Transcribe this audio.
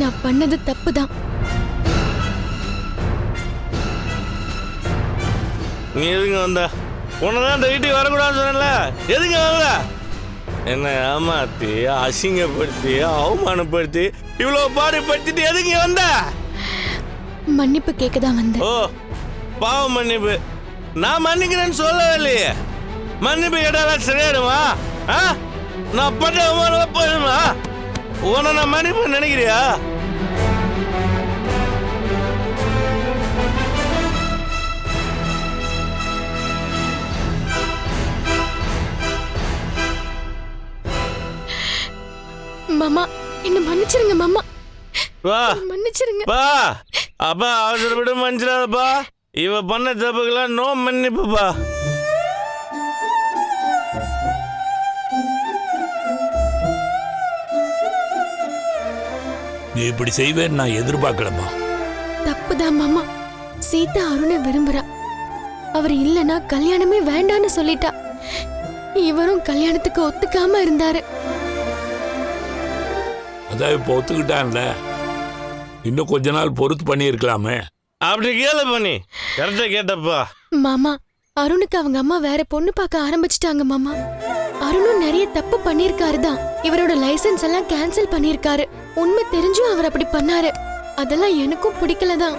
நான் பண்ணது தப்புதான். நீ எதுங்க வந்த? உன்னதான் இந்த வீட்டுக்கு வரக்கூடாதுன்னு சொன்னல, எதுங்க வந்த? என்னை ஏமாத்தி அசிங்கப்படுத்தி அவமானப்படுத்தி இவ்வளவு பாடுபடுத்திட்டு எதுங்க வந்த? மன்னிப்பு கேட்கதான் வந்த. ஓ, பாவ மன்னிப்பு. நான் மன்னிக்கிறேன்னு சொல்லவே இல்லையே. மன்னிப்பு கேட்டாலும் சரியாடுமா? நான் பண்ண அவமானம் போயிடுமா? உன்னை நான் மன்னிப்பு நினைக்கிறியா? மாமா, என்ன மன்னிச்சிருங்க மாமா. வா மன்னிச்சிருங்க. பா அப்பா, அவசரப்பட்டு மன்னிச்சிடாதப்பா. இவ பண்ண தப்புக்கெல்லாம் நோ மன்னிப்புப்பா. நீ இப்படி செய்வேன்னு நான் எதிர்பார்க்கலம்மா. தப்புதான் மாமா. சீதா அருணை விரும்புறா. அவர் இல்லைன்னா கல்யாணமே வேண்டான்னு சொல்லிட்டா. இவரும் கல்யாணத்துக்கு ஒத்துக்காம இருந்தாரு. அதான் இப்போ ஒத்துக்கிட்டான்ல, இன்னும் கொஞ்ச நாள் பொறுத்து பண்ணியிருக்கலாமே. அப்படி கேளு பண்ணி கரெக்டா கேட்டப்பா. மாமா, அருணுக்கு அவங்க அம்மா வேற பொண்ணு பார்க்க ஆரம்பிச்சிட்டாங்க மாமா. அருணும் நிறைய தப்பு பண்ணிருக்காரு தான். இவரோட லைசன்ஸ் எல்லாம் கேன்சல் பண்ணிருக்காரு. உண்மை தெரிஞ்சும் அவர் அப்படி பண்ணாரு. அதெல்லாம் எனக்கும் பிடிக்கலதான்.